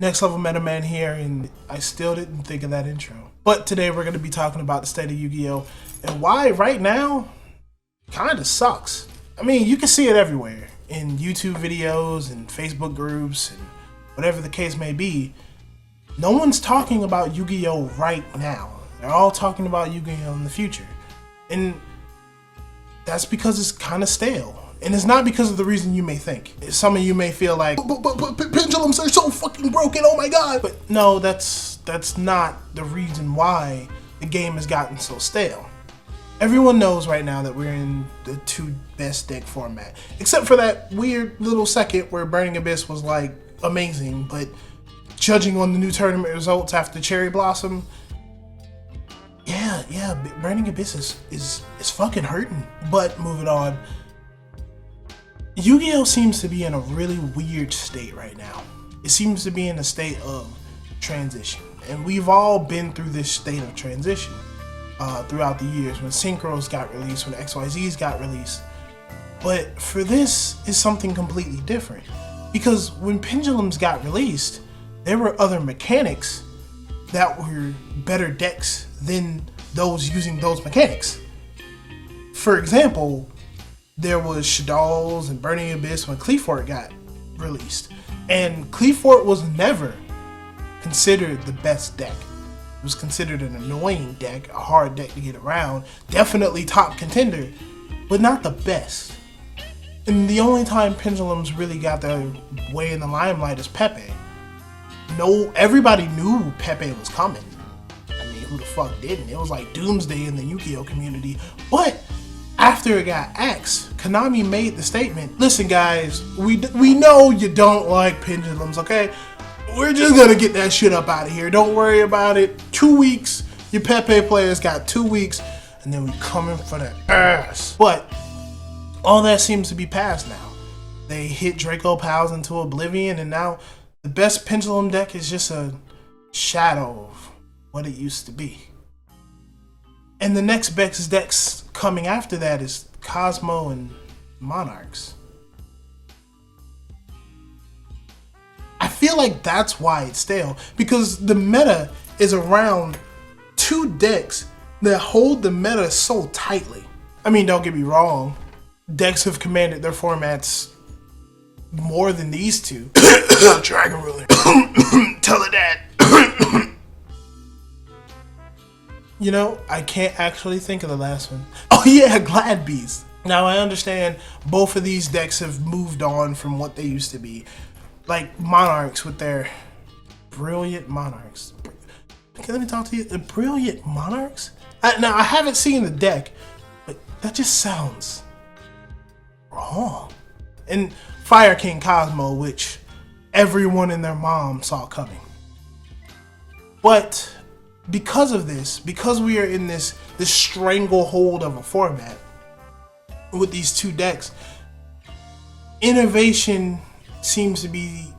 NextLevelMetaMAN here, and I still didn't think of that intro. But today we're going to be talking about the State of Yugioh and why right now kind of sucks. I mean, you can see it everywhere in YouTube videos and Facebook groups and whatever the case may be. No one's talking about Yu-Gi-Oh right now. They're all talking about Yu-Gi-Oh in the future. And that's because it's kind of stale. And it's not because of the reason you may think. Some of you may feel like, but pendulums are so fucking broken, oh my god. But no, that's not the reason why the game has gotten so stale. Everyone knows right now that we're in the 2 best deck format. Except for that weird little second where Burning Abyss was like amazing, but judging on the new tournament results after Cherry Blossom, yeah, Burning Abyss is fucking hurting. But moving on. Yu-Gi-Oh seems to be in a really weird state right now. It seems to be in a state of transition. And we've all been through this state of transition throughout the years when Synchros got released, when XYZs got released. But for this is something completely different. Because when Pendulums got released, there were other mechanics that were better decks than those using those mechanics. For example, there was Shaddolls and Burning Abyss when Cleafort got released. And Cleafort was never considered the best deck. It was considered an annoying deck, a hard deck to get around, definitely top contender, but not the best. And the only time Pendulums really got their way in the limelight is Pepe. No, everybody knew Pepe was coming. I mean, who the fuck didn't? It was like doomsday in the Yu-Gi-Oh community. But after it got axed, Konami made the statement, listen guys, we know you don't like pendulums, okay? We're just gonna get that shit up out of here. Don't worry about it. 2 weeks, your Pepe players got 2 weeks, and then we coming for the ass. But all that seems to be past now. They hit Draco Pals into oblivion, and now the best pendulum deck is just a shadow of what it used to be. And the next best decks coming after that is Cosmo and Monarchs. I feel like that's why it's stale, because the meta is around 2 decks that hold the meta so tightly. I mean, don't get me wrong, decks have commanded their formats more than these 2. Dragon Ruler. Tell her that. You know, I can't actually think of the last one. Oh yeah, Glad Beast. Now I understand both of these decks have moved on from what they used to be. Like Monarchs with their Brilliant Monarchs. Okay, let me talk to you. The Brilliant Monarchs? Now I haven't seen the deck, but that just sounds wrong. And Fire King Cosmo, which everyone and their mom saw coming. But because of this, because we are in this stranglehold of a format with these 2 decks, innovation seems to be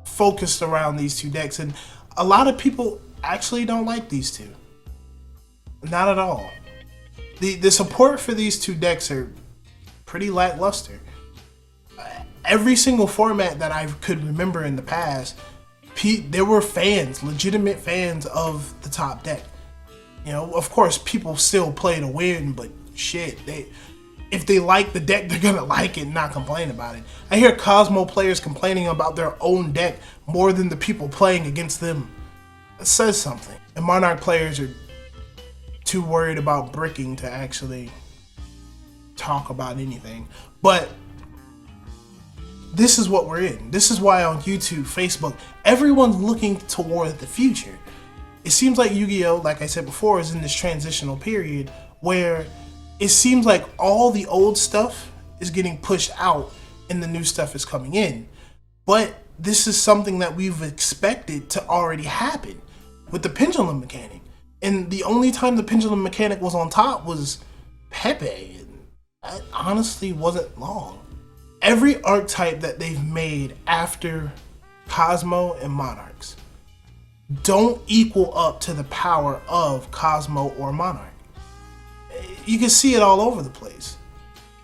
focused around these 2 decks, and a lot of people actually don't like these 2. Not at all. The support for these 2 decks are pretty lackluster. Every single format that I could remember in the past, there were fans, legitimate fans of the top deck. You know, of course, people still play to win, but shit, if they like the deck, they're gonna like it and not complain about it. I hear Cosmo players complaining about their own deck more than the people playing against them. It says something. And Monarch players are too worried about bricking to actually talk about anything. But this is what we're in. This is why on YouTube, Facebook, everyone's looking toward the future. It seems like Yu-Gi-Oh, like I said before, is in this transitional period where it seems like all the old stuff is getting pushed out and the new stuff is coming in. But this is something that we've expected to already happen with the pendulum mechanic. And the only time the pendulum mechanic was on top was Pepe. And that honestly wasn't long. Every archetype that they've made after Cosmo and Monarchs don't equal up to the power of Cosmo or Monarch. You can see it all over the place.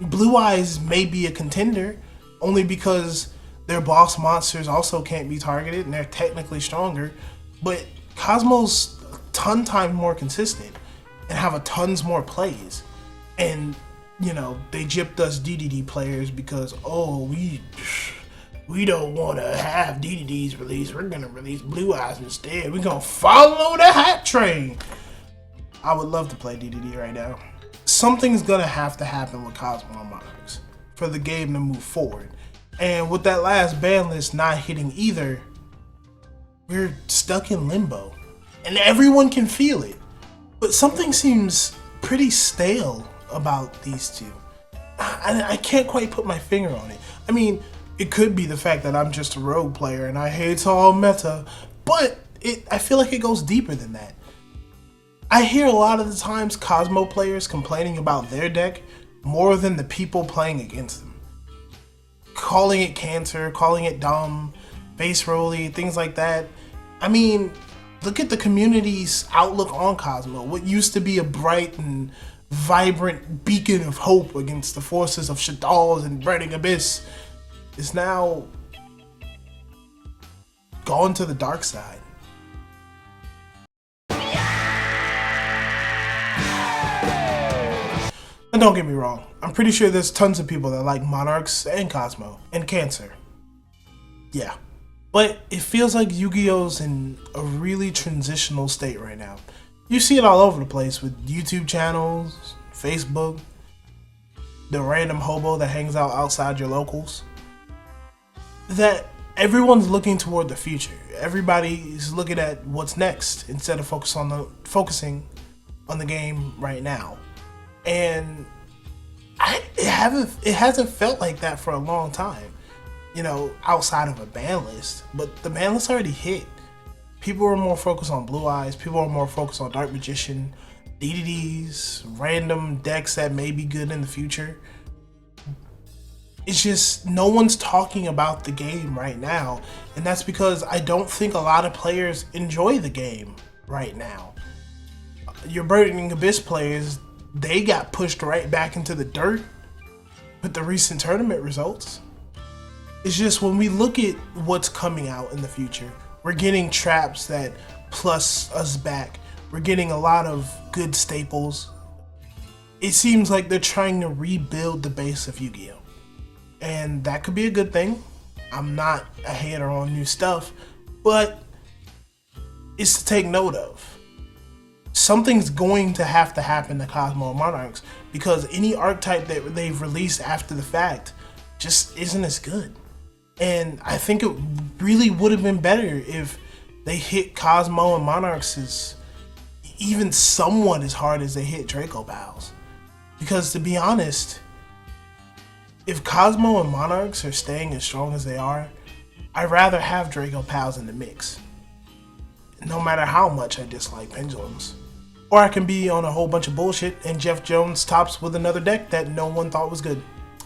Blue Eyes may be a contender only because Their boss monsters also can't be targeted, and they're technically stronger. But Cosmo's a ton times more consistent and have a tons more plays. And, you know, they gypped us DDD players because, oh, we don't want to have DDDs released. We're going to release Blue Eyes instead. We're going to follow the hype train. I would love to play DDD right now. Something's going to happen with Cosmo and Monarchs for the game to move forward. And with that last ban list not hitting either, we're stuck in limbo. And everyone can feel it. But something seems pretty stale about these two. I can't quite put my finger on it. I mean, it could be the fact that I'm just a rogue player and I hate all meta, but I feel like it goes deeper than that. I hear a lot of the times Cosmo players complaining about their deck more than the people playing against them. Calling it cancer, calling it dumb, base rolly, things like that. I mean, look at the community's outlook on Cosmo. What used to be a bright and vibrant beacon of hope against the forces of Shadal's and Burning Abyss is now gone to the dark side. And don't get me wrong, I'm pretty sure there's tons of people that like Monarchs and Cosmo and Cancer. Yeah. But it feels like Yu-Gi-Oh's in a really transitional state right now. You see it all over the place with YouTube channels, Facebook, the random hobo that hangs out outside your locals. That everyone's looking toward the future. Everybody's looking at what's next instead of focusing on the game right now. And it hasn't felt like that for a long time, you know, outside of a ban list. But the ban list already hit. People are more focused on Blue Eyes. People are more focused on Dark Magician, DDDs, random decks that may be good in the future. It's just no one's talking about the game right now. And that's because I don't think a lot of players enjoy the game right now. Your Burning Abyss players, they got pushed right back into the dirt with the recent tournament results. It's just when we look at what's coming out in the future, we're getting traps that plus us back. We're getting a lot of good staples. It seems like they're trying to rebuild the base of Yu-Gi-Oh! And that could be a good thing. I'm not a hater on new stuff, but it's to take note of. Something's going to happen to Cosmo and Monarchs because any archetype that they've released after the fact just isn't as good. And I think it really would have been better if they hit Cosmo and Monarchs as even somewhat as hard as they hit Draco Pals. Because to be honest, if Cosmo and Monarchs are staying as strong as they are, I'd rather have Draco Pals in the mix. No matter how much I dislike pendulums. Or I can be on a whole bunch of bullshit and Jeff Jones tops with another deck that no one thought was good.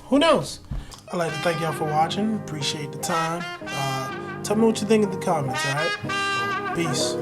Who knows? I'd like to thank y'all for watching. Appreciate the time. Tell me what you think in the comments, alright? Peace.